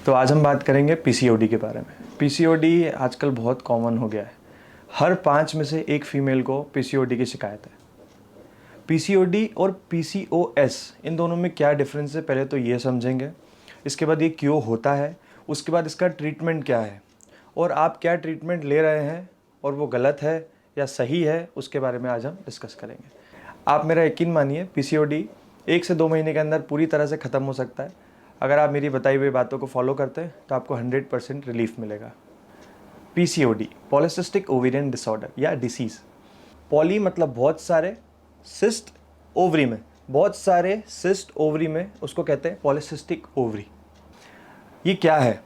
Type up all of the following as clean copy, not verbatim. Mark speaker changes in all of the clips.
Speaker 1: तो आज हम बात करेंगे पीसीओडी के बारे में। पीसीओडी आजकल बहुत कॉमन हो गया है। हर 5 में से एक फीमेल को पीसीओडी की शिकायत है। पीसीओडी और पीसीओएस इन दोनों में क्या डिफरेंस है, पहले तो ये समझेंगे। इसके बाद ये क्यों होता है, उसके बाद इसका ट्रीटमेंट क्या है और आप क्या ट्रीटमेंट ले रहे हैं और वो गलत है या सही है, उसके बारे में आज हम डिस्कस करेंगे। आप मेरा यकीन मानिए, पीसीओडी 1 से 2 महीने के अंदर पूरी तरह से ख़त्म हो सकता है। अगर आप मेरी बताई हुई बातों को फॉलो करते हैं तो आपको 100% रिलीफ मिलेगा। पीसीओडी पॉलीसिस्टिक ओवेरियन डिसऑर्डर या डिसीज़। पॉली मतलब बहुत सारे, सिस्ट ओवरी में, बहुत सारे सिस्ट ओवरी में, उसको कहते हैं पॉलीसिस्टिक ओवरी। ये क्या है?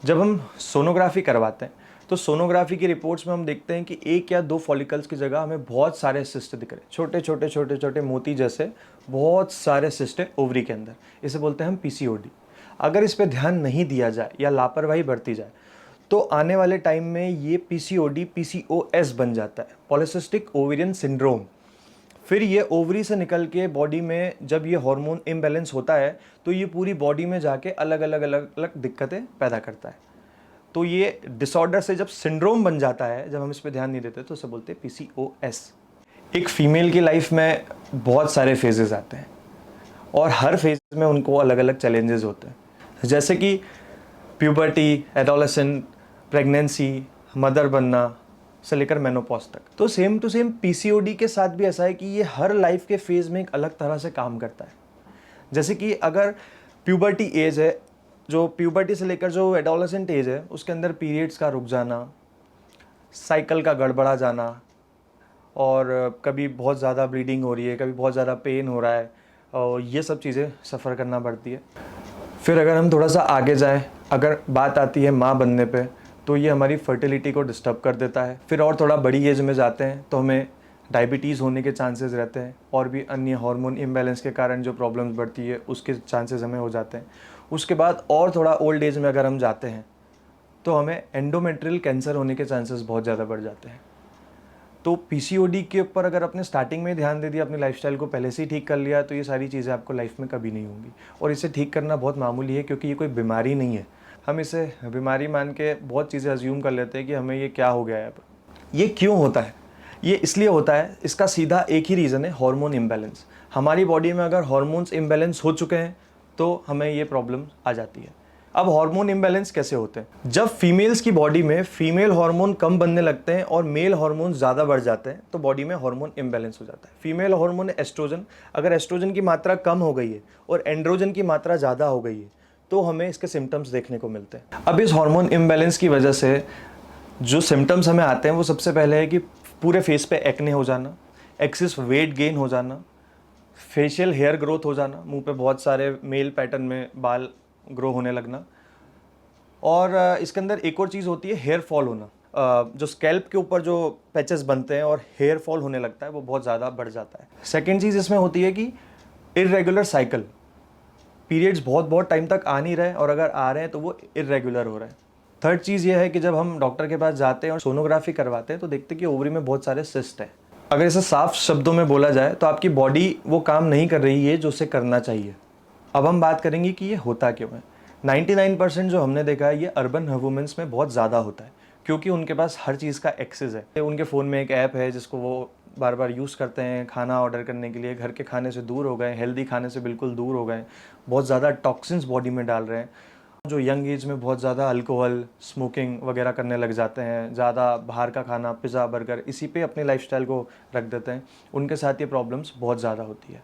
Speaker 1: जब हम सोनोग्राफी करवाते हैं तो सोनोग्राफी की रिपोर्ट्स में हम देखते हैं कि 1 या 2 फॉलिकल्स की जगह हमें बहुत सारे सिस्ट दिख रहे हैं, छोटे छोटे छोटे छोटे मोती जैसे बहुत सारे सिस्ट है ओवरी के अंदर। इसे बोलते हैं हम पीसीओडी। अगर इस पे ध्यान नहीं दिया जाए या लापरवाही बरती जाए तो आने वाले टाइम में ये पीसीओडी पीसीओएस बन जाता है, पॉलीसिस्टिक ओवेरियन सिंड्रोम। फिर ये ओवरी से निकल के बॉडी में जब ये हार्मोन इम्बैलेंस होता है तो ये पूरी बॉडी में जाके अलग अलग अलग अलग दिक्कतें पैदा करता है। तो ये डिसऑर्डर से जब सिंड्रोम बन जाता है, जब हम इस पे ध्यान नहीं देते तो उसे बोलते हैं पीसीओएस। एक फीमेल की लाइफ में बहुत सारे फेजेस आते हैं और हर फेज में उनको अलग अलग चैलेंजेस होते हैं, जैसे कि प्यूबर्टी, एडोलेसेंट, प्रेगनेंसी, मदर बनना से लेकर मेनोपॉज तक। तो सेम टू सेम पीसीओडी के साथ भी ऐसा है कि ये हर लाइफ के फेज में एक अलग तरह से काम करता है। जैसे कि अगर प्यूबर्टी एज है, जो प्यूबर्टी से लेकर जो एडोलेसेंट एज है उसके अंदर पीरियड्स का रुक जाना, साइकिल का गड़बड़ा जाना, और कभी बहुत ज़्यादा ब्लीडिंग हो रही है, कभी बहुत ज़्यादा पेन हो रहा है, और ये सब चीज़ें सफ़र करना पड़ती है। फिर अगर हम थोड़ा सा आगे जाएं, अगर बात आती है माँ बनने पे, तो ये हमारी फर्टिलिटी को डिस्टर्ब कर देता है। फिर और थोड़ा बड़ी एज में जाते हैं तो हमें डायबिटीज़ होने के चांसेस रहते हैं, और भी अन्य हार्मोन इम्बैलेंस के कारण जो प्रॉब्लम्स बढ़ती है उसके चांसेस हमें हो जाते हैं। उसके बाद और थोड़ा ओल्ड एज में अगर हम जाते हैं तो हमें एंडोमेट्रियल कैंसर होने के चांसेस बहुत ज़्यादा बढ़ जाते हैं। तो पीसीओडी के ऊपर अगर आपने स्टार्टिंग में ध्यान दे दिया, अपनी लाइफस्टाइल को पहले से ही ठीक कर लिया, तो ये सारी चीज़ें आपको लाइफ में कभी नहीं होंगी। और इसे ठीक करना बहुत मामूली है, क्योंकि ये कोई बीमारी नहीं है। हम इसे बीमारी मान के बहुत चीज़ें अज्यूम कर लेते हैं कि हमें ये क्या हो गया है। अब ये क्यों होता है? ये इसलिए होता है, इसका सीधा एक ही रीज़न है, हार्मोन इम्बैलेंस। हमारी बॉडी में अगर हार्मोन्स इम्बैलेंस हो चुके हैं तो हमें ये प्रॉब्लम आ जाती है। अब हार्मोन इम्बैलेंस कैसे होते हैं? जब फीमेल्स की बॉडी में फीमेल हार्मोन कम बनने लगते हैं और मेल हार्मोन ज़्यादा बढ़ जाते हैं तो बॉडी में हार्मोन इम्बैलेंस हो जाता है। फीमेल हार्मोन है एस्ट्रोजन, अगर एस्ट्रोजन की मात्रा कम हो गई है और एंड्रोजन की मात्रा ज़्यादा हो गई है तो हमें इसके सिम्टम्स देखने को मिलते हैं। अब इस हार्मोन इम्बैलेंस की वजह से जो सिम्टम्स हमें आते हैं वो सबसे पहले है कि पूरे फेस पे एक्ने हो जाना, एक्सेस वेट गेन हो जाना, फेशियल हेयर ग्रोथ हो जाना, मुंह पे बहुत सारे मेल पैटर्न में बाल ग्रो होने लगना, और इसके अंदर एक और चीज़ होती है, हेयर फॉल होना। जो स्कैल्प के ऊपर जो पैचेस बनते हैं और हेयर फॉल होने लगता है वो बहुत ज़्यादा बढ़ जाता है। सेकेंड चीज़ इसमें होती है कि इरेगुलर साइकिल, पीरियड्स बहुत बहुत टाइम तक आ नहीं रहे, और अगर आ रहे हैं तो वो इरेगुलर हो रहे हैं। थर्ड चीज़ ये है कि जब हम डॉक्टर के पास जाते हैं और सोनोग्राफी करवाते हैं तो देखते हैं कि ओवरी में बहुत सारे सिस्ट हैं। अगर इसे साफ शब्दों में बोला जाए तो आपकी बॉडी वो काम नहीं कर रही है जो उसे करना चाहिए। अब हम बात करेंगे कि ये होता क्यों है। 99% जो हमने देखा है ये अर्बन वुमेन्स में बहुत ज़्यादा होता है, क्योंकि उनके पास हर चीज़ का एक्सेस है। उनके फ़ोन में एक ऐप है जिसको वो बार बार यूज़ करते हैं खाना ऑर्डर करने के लिए। घर के खाने से दूर हो गए, हेल्दी खाने से बिल्कुल दूर हो गए, बहुत ज़्यादा टॉक्सिन्स बॉडी में डाल रहे हैं। जो यंग एज में बहुत ज़्यादा अल्कोहल, स्मोकिंग वगैरह करने लग जाते हैं, ज़्यादा बाहर का खाना, पिज़्ज़ा, बर्गर, इसी पे अपनी लाइफस्टाइल को रख देते हैं, उनके साथ ये प्रॉब्लम्स बहुत ज़्यादा होती है।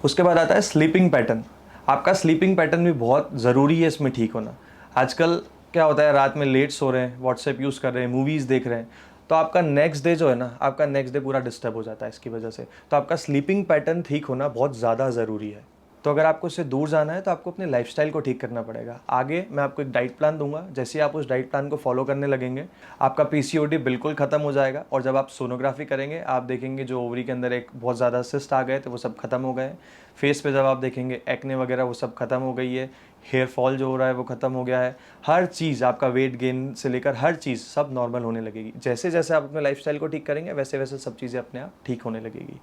Speaker 1: उसके बाद आता है स्लीपिंग पैटर्न। आपका स्लीपिंग पैटर्न भी बहुत ज़रूरी है इसमें ठीक होना। आजकल क्या होता है, रात में लेट सो रहे हैं, व्हाट्सएप यूज़ कर रहे हैं, मूवीज़ देख रहे हैं, तो आपका नेक्स्ट डे जो है ना, आपका नेक्स्ट डे पूरा डिस्टर्ब हो जाता है इसकी वजह से। तो आपका स्लीपिंग पैटर्न ठीक होना बहुत ज़्यादा ज़रूरी है। तो अगर आपको इससे दूर जाना है तो आपको अपने लाइफस्टाइल को ठीक करना पड़ेगा। आगे मैं आपको एक डाइट प्लान दूंगा, जैसे ही आप उस डाइट प्लान को फॉलो करने लगेंगे आपका पीसीओडी बिल्कुल ख़त्म हो जाएगा। और जब आप सोनोग्राफी करेंगे आप देखेंगे जो ओवरी के अंदर एक बहुत ज़्यादा सिस्ट आ गए थे वो सब खत्म हो गए। फेस पे जब आप देखेंगे एक्ने वगैरह वो सब खत्म हो गई है, हेयर फॉल जो हो रहा है वो ख़त्म हो गया है, हर चीज़, आपका वेट गेन से लेकर हर चीज़ सब नॉर्मल होने लगेगी। जैसे जैसे आप अपने लाइफस्टाइल को ठीक करेंगे वैसे वैसे सब चीज़ें अपने आप ठीक होने लगेगी।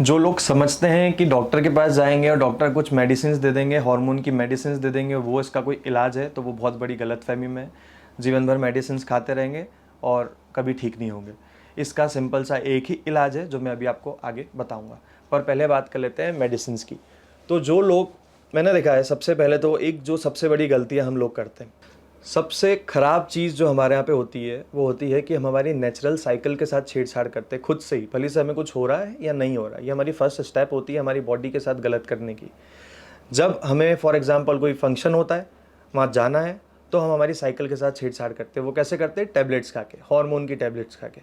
Speaker 1: जो लोग समझते हैं कि डॉक्टर के पास जाएंगे और डॉक्टर कुछ मेडिसिन दे देंगे, हार्मोन की मेडिसिन दे देंगे, वो इसका कोई इलाज है, तो वो बहुत बड़ी गलतफहमी में है। जीवन भर मेडिसिन खाते रहेंगे और कभी ठीक नहीं होंगे। इसका सिंपल सा एक ही इलाज है जो मैं अभी आपको आगे बताऊंगा। पर पहले बात कर लेते हैं मेडिसिन की। तो जो लोग, मैंने देखा है सबसे पहले तो एक जो सबसे बड़ी गलतियाँ हम लोग करते हैं, सबसे ख़राब चीज़ जो हमारे यहाँ पे होती है वो होती है कि हम हमारी नेचुरल साइकिल के साथ छेड़छाड़ करते हैं खुद से ही, भले से हमें कुछ हो रहा है या नहीं हो रहा है। ये हमारी फर्स्ट स्टेप होती है हमारी बॉडी के साथ गलत करने की। जब हमें फॉर एग्जांपल कोई फंक्शन होता है, वहाँ जाना है, तो हम हमारी साइकिल के साथ छेड़छाड़ करते हैं। वो कैसे करते हैं? टैबलेट्स खा के, हार्मोन की टैबलेट्स खा के।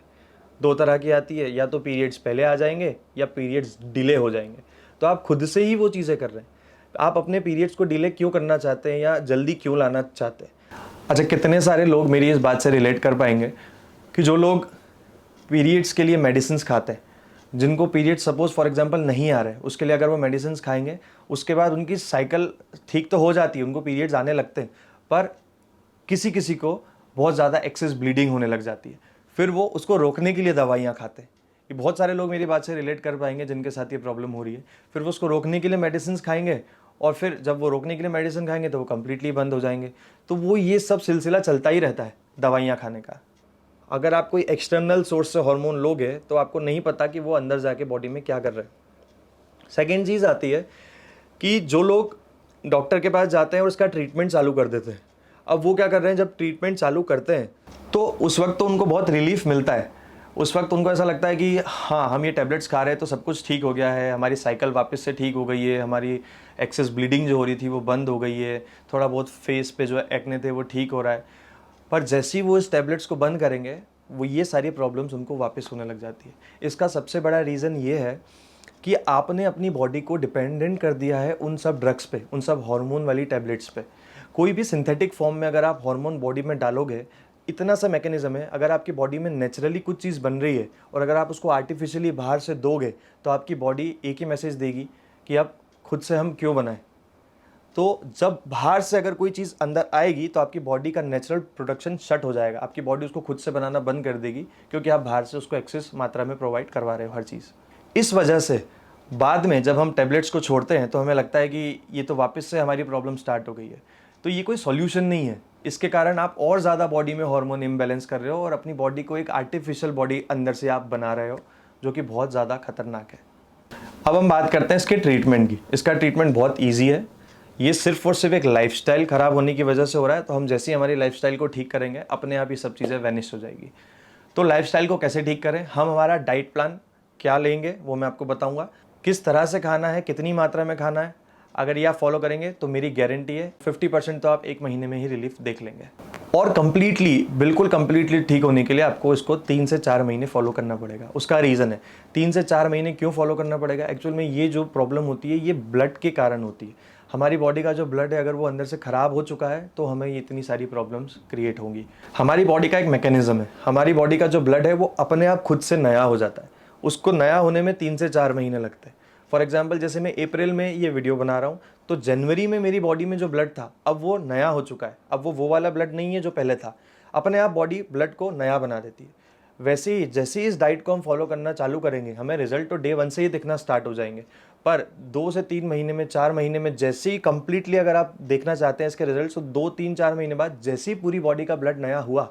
Speaker 1: दो तरह की आती है, या तो पीरियड्स पहले आ जाएंगे या पीरियड्स डिले हो जाएंगे। तो आप खुद से ही वो चीज़ें कर रहे हैं। आप अपने पीरियड्स को डिले क्यों करना चाहते हैं या जल्दी क्यों लाना चाहते हैं? अच्छा, कितने सारे लोग मेरी इस बात से रिलेट कर पाएंगे कि जो लोग पीरियड्स के लिए मेडिसिन खाते हैं, जिनको पीरियड सपोज फॉर एग्जांपल नहीं आ रहे, उसके लिए अगर वो मेडिसिन खाएंगे, उसके बाद उनकी साइकिल ठीक तो हो जाती है, उनको पीरियड्स आने लगते हैं, पर किसी किसी को बहुत ज़्यादा एक्सेस ब्लीडिंग होने लग जाती है। फिर वो उसको रोकने के लिए दवाइयाँ खाते हैं। ये बहुत सारे लोग मेरी बात से रिलेट कर पाएंगे जिनके साथ ये प्रॉब्लम हो रही है। फिर वो उसको रोकने के लिए मेडिसिन खाएंगे, और फिर जब वो रोकने के लिए मेडिसिन खाएंगे तो वो कम्प्लीटली बंद हो जाएंगे। तो वो ये सब सिलसिला चलता ही रहता है दवाइयाँ खाने का। अगर आप कोई एक्सटर्नल सोर्स से हार्मोन लोगे तो आपको नहीं पता कि वो अंदर जाके बॉडी में क्या कर रहे हैं। सेकेंड चीज़ आती है कि जो लोग डॉक्टर के पास जाते हैं और उसका ट्रीटमेंट चालू कर देते हैं। अब वो क्या कर रहे हैं, जब ट्रीटमेंट चालू करते हैं तो उस वक्त तो उनको बहुत रिलीफ मिलता है। उस वक्त उनको ऐसा लगता है कि हाँ, हम ये टैबलेट्स खा रहे हैं तो सब कुछ ठीक हो गया है, हमारी साइकिल वापस से ठीक हो गई है, हमारी एक्सेस ब्लीडिंग जो हो रही थी वो बंद हो गई है, थोड़ा बहुत फेस पे जो एक्ने थे वो ठीक हो रहा है। पर जैसे ही वो इस टैबलेट्स को बंद करेंगे, वो ये सारी प्रॉब्लम्स उनको वापस होने लग जाती है। इसका सबसे बड़ा रीज़न ये है कि आपने अपनी बॉडी को डिपेंडेंट कर दिया है उन सब ड्रग्स पे, उन सब हार्मोन वाली टैबलेट्स पे। कोई भी सिंथेटिक फॉर्म में अगर आप हार्मोन बॉडी में डालोगे, इतना सा मैकेनिज्म है, अगर आपकी बॉडी में नेचुरली कुछ चीज़ बन रही है और अगर आप उसको आर्टिफिशियली बाहर से दोगे, तो आपकी बॉडी एक ही मैसेज देगी कि अब खुद से हम क्यों बनाएं। तो जब बाहर से अगर कोई चीज़ अंदर आएगी तो आपकी बॉडी का नेचुरल प्रोडक्शन शट हो जाएगा, आपकी बॉडी उसको खुद से बनाना बंद कर देगी, क्योंकि आप बाहर से उसको एक्सेस मात्रा में प्रोवाइड करवा रहे हो हर चीज़। इस वजह से बाद में जब हम टैबलेट्स को छोड़ते हैं तो हमें लगता है कि ये तो वापस से हमारी प्रॉब्लम स्टार्ट हो गई है। तो ये कोई सॉल्यूशन नहीं है। इसके कारण आप और ज़्यादा बॉडी में हार्मोन इम्बैलेंस कर रहे हो और अपनी बॉडी को एक आर्टिफिशियल बॉडी अंदर से आप बना रहे हो, जो कि बहुत ज़्यादा खतरनाक है। अब हम बात करते हैं इसके ट्रीटमेंट की। इसका ट्रीटमेंट बहुत ईजी है। ये सिर्फ और सिर्फ एक लाइफस्टाइल ख़राब होने की वजह से हो रहा है। तो हम जैसे ही हमारी लाइफस्टाइल को ठीक करेंगे, अपने आप ये सब चीज़ें वैनिश हो जाएगी। तो लाइफस्टाइल को कैसे ठीक करें? हम हमारा डाइट प्लान क्या लेंगे वो मैं आपको बताऊंगा। किस तरह से खाना है, कितनी मात्रा में खाना है, अगर ये आप फॉलो करेंगे तो मेरी गारंटी है 50% तो आप एक महीने में ही रिलीफ देख लेंगे। और कंप्लीटली, बिल्कुल कंप्लीटली ठीक होने के लिए आपको इसको 3 से 4 महीने फॉलो करना पड़ेगा। उसका रीज़न है 3 से 4 महीने क्यों फॉलो करना पड़ेगा। एक्चुअल में ये जो प्रॉब्लम होती है ये ब्लड के कारण होती है। हमारी बॉडी का जो ब्लड है अगर वो अंदर से ख़राब हो चुका है तो हमें इतनी सारी प्रॉब्लम्स क्रिएट होंगी। हमारी बॉडी का एक मैकेनिज्म है, हमारी बॉडी का जो ब्लड है वो अपने आप खुद से नया हो जाता है। उसको नया होने में 3 से 4 महीने लगते हैं। फॉर एग्जाम्पल, जैसे मैं अप्रैल में ये वीडियो बना रहा हूँ तो जनवरी में मेरी बॉडी में जो ब्लड था अब वो नया हो चुका है। अब वो वाला ब्लड नहीं है जो पहले था। अपने आप बॉडी ब्लड को नया बना देती है। वैसे ही जैसे ही इस डाइट को हम फॉलो करना चालू करेंगे, हमें रिजल्ट तो डे 1 से ही दिखना स्टार्ट हो जाएंगे। पर 2 से 3 महीने में, 4 महीने में जैसे ही कंप्लीटली अगर आप देखना चाहते हैं इसके रिजल्ट, तो 2-3-4 महीने बाद जैसे ही पूरी बॉडी का ब्लड नया हुआ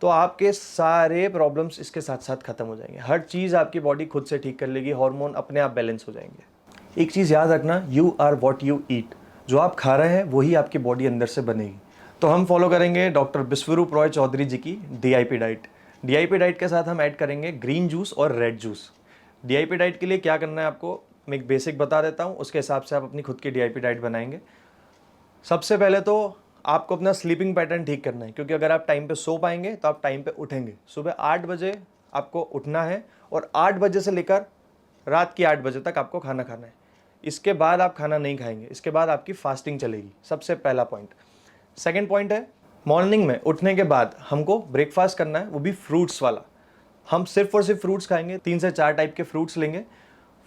Speaker 1: तो आपके सारे प्रॉब्लम्स इसके साथ साथ खत्म हो जाएंगे। हर चीज़ आपकी बॉडी खुद से ठीक कर लेगी, हार्मोन अपने आप बैलेंस हो जाएंगे। एक चीज़ याद रखना, you are what you eat. जो आप खा रहे हैं वही आपकी बॉडी अंदर से बनेगी। तो हम फॉलो करेंगे डॉक्टर विश्वरूप रॉय चौधरी जी की DIP डाइट। DIP डाइट के साथ हम ऐड करेंगे ग्रीन जूस और रेड जूस। DIP डाइट के लिए क्या करना है आपको मैं एक बेसिक बता देता हूँ, उसके हिसाब से आप अपनी खुद की DIP डाइट बनाएंगे। सबसे पहले तो आपको अपना स्लीपिंग पैटर्न ठीक करना है, क्योंकि अगर आप टाइम पे सो पाएंगे तो आप टाइम पे उठेंगे। सुबह 8 बजे आपको उठना है और 8 बजे से लेकर रात की 8 बजे तक आपको खाना खाना है। इसके बाद आप खाना नहीं खाएंगे, इसके बाद आपकी फास्टिंग चलेगी। सबसे पहला पॉइंट। सेकेंड पॉइंट है, मॉर्निंग में उठने के बाद हमको ब्रेकफास्ट करना है, वो भी फ्रूट्स वाला। हम सिर्फ और सिर्फ फ्रूट्स खाएंगे। 3 से 4 टाइप के फ्रूट्स लेंगे।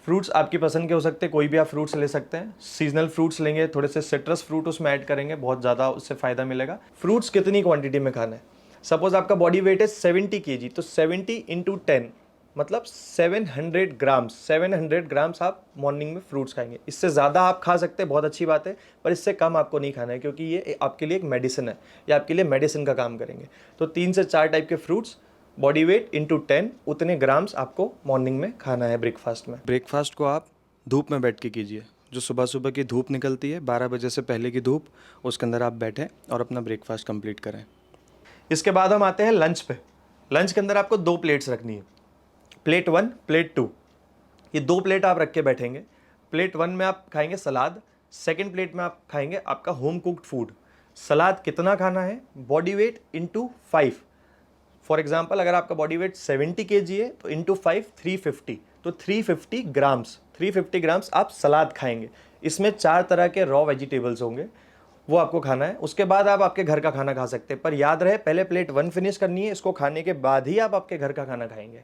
Speaker 1: फ्रूट्स आपकी पसंद के हो सकते हैं, कोई भी आप फ्रूट्स ले सकते हैं। सीजनल फ्रूट्स लेंगे, थोड़े से सिट्रस फ्रूट उसमें ऐड करेंगे, बहुत ज़्यादा उससे फ़ायदा मिलेगा। फ्रूट्स कितनी क्वांटिटी में खाना है? सपोज आपका बॉडी वेट है 70 kg, तो 70 × 10 मतलब 700 ग्राम्स आप मॉर्निंग में फ्रूट्स खाएंगे। इससे ज़्यादा आप खा सकते हैं, बहुत अच्छी बात है, पर इससे कम आपको नहीं खाना है, क्योंकि ये आपके लिए एक मेडिसिन है, ये आपके लिए मेडिसिन का काम करेंगे। तो 3 से 4 टाइप के फ्रूट्स, बॉडी वेट इंटू 10, उतने ग्राम्स आपको मॉर्निंग में खाना है ब्रेकफास्ट में। ब्रेकफास्ट को आप धूप में बैठ के कीजिए। जो सुबह सुबह की धूप निकलती है, 12 बजे से पहले की धूप, उसके अंदर आप बैठें और अपना ब्रेकफास्ट कंप्लीट करें। इसके बाद हम आते हैं लंच पे। लंच के अंदर आपको 2 प्लेट्स रखनी है, प्लेट 1, प्लेट 2। ये 2 प्लेट आप रख के बैठेंगे। प्लेट 1 में आप खाएंगे सलाद, सेकंड प्लेट में आप खाएंगे आपका होम कुक्ड फूड। सलाद कितना खाना है? Body weight into 5। For example, अगर आपका बॉडी वेट 70 kg है तो इंटू 5 350, तो 350 ग्राम्स आप सलाद खाएंगे। इसमें 4 तरह के रॉ वेजिटेबल्स होंगे, वो आपको खाना है। उसके बाद आप आपके घर का खाना खा सकते हैं, पर याद रहे पहले प्लेट 1 फिनिश करनी है, इसको खाने के बाद ही आप आपके घर का खाना खाएंगे।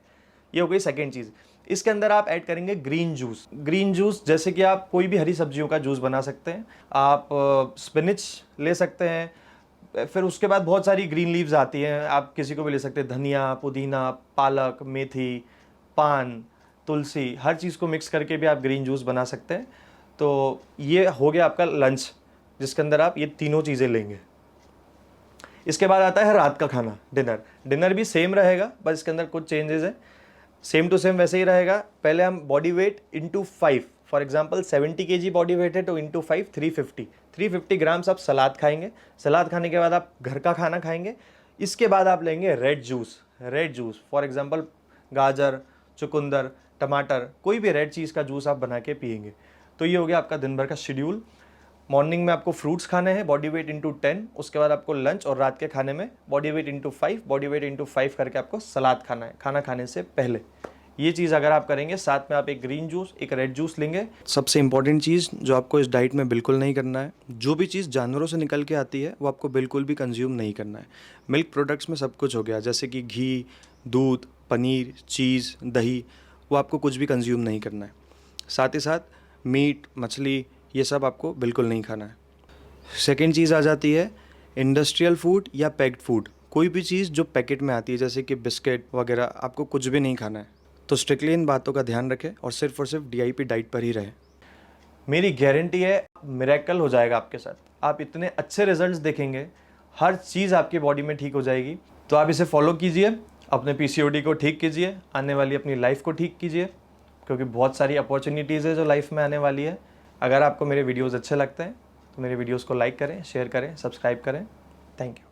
Speaker 1: ये हो गई सेकेंड चीज़। इसके अंदर आप ऐड करेंगे ग्रीन जूस। ग्रीन जूस जैसे कि आप कोई भी हरी सब्जियों का जूस बना सकते हैं। आप स्पिनिच ले सकते हैं, फिर उसके बाद बहुत सारी ग्रीन लीव्स आती हैं, आप किसी को भी ले सकते हैं, धनिया, पुदीना, पालक, मेथी, पान, तुलसी, हर चीज़ को मिक्स करके भी आप ग्रीन जूस बना सकते हैं। तो ये हो गया आपका लंच, जिसके अंदर आप ये तीनों चीज़ें लेंगे। इसके बाद आता है रात का खाना, डिनर। डिनर भी सेम रहेगा, बस इसके अंदर कुछ चेंजेस हैं। सेम टू सेम वैसे ही रहेगा। पहले हम body weight into 5, for example 70 kg body weight है तो इंटू 5 350 ग्राम्स आप सलाद खाएंगे। सलाद खाने के बाद आप घर का खाना खाएंगे। इसके बाद आप लेंगे रेड जूस, फॉर एग्जाम्पल गाजर, चुकंदर, टमाटर, कोई भी रेड चीज़ का जूस आप बना के पिएंगे। तो ये हो गया आपका दिन भर का शेड्यूल। मॉर्निंग में आपको फ्रूट्स खाने हैं, बॉडी वेट इंटू 10। उसके बाद आपको लंच, और रात के खाने में बॉडी वेट इंटू 5 करके आपको सलाद खाना है खाना खाने से पहले। ये चीज़ अगर आप करेंगे, साथ में आप एक ग्रीन जूस, एक रेड जूस लेंगे। सबसे इंपॉर्टेंट चीज़ जो आपको इस डाइट में बिल्कुल नहीं करना है, जो भी चीज़ जानवरों से निकल के आती है वो आपको बिल्कुल भी कंज्यूम नहीं करना है। मिल्क प्रोडक्ट्स में सब कुछ हो गया, जैसे कि घी, दूध, पनीर, चीज़, दही, वो आपको कुछ भी कंज्यूम नहीं करना है। साथ ही साथ मीट, मछली, ये सब आपको बिल्कुल नहीं खाना है। सेकेंड चीज़ आ जाती है इंडस्ट्रियल फूड या पैक्ड फूड। कोई भी चीज़ जो पैकेट में आती है, जैसे कि बिस्किट वगैरह, आपको कुछ भी नहीं खाना है। तो स्ट्रिक्टली इन बातों का ध्यान रखें और सिर्फ DIP डाइट पर ही रहें। मेरी गारंटी है मिरेकल हो जाएगा आपके साथ। आप इतने अच्छे रिजल्ट्स देखेंगे, हर चीज़ आपकी बॉडी में ठीक हो जाएगी। तो आप इसे फॉलो कीजिए, अपने PCOD को ठीक कीजिए, आने वाली अपनी लाइफ को ठीक कीजिए, क्योंकि बहुत सारी अपॉर्चुनिटीज़ है जो लाइफ में आने वाली है। अगर आपको मेरे वीडियोज़ अच्छे लगते हैं तो मेरे वीडियोज़ को लाइक करें, शेयर करें, सब्सक्राइब करें। Thank you.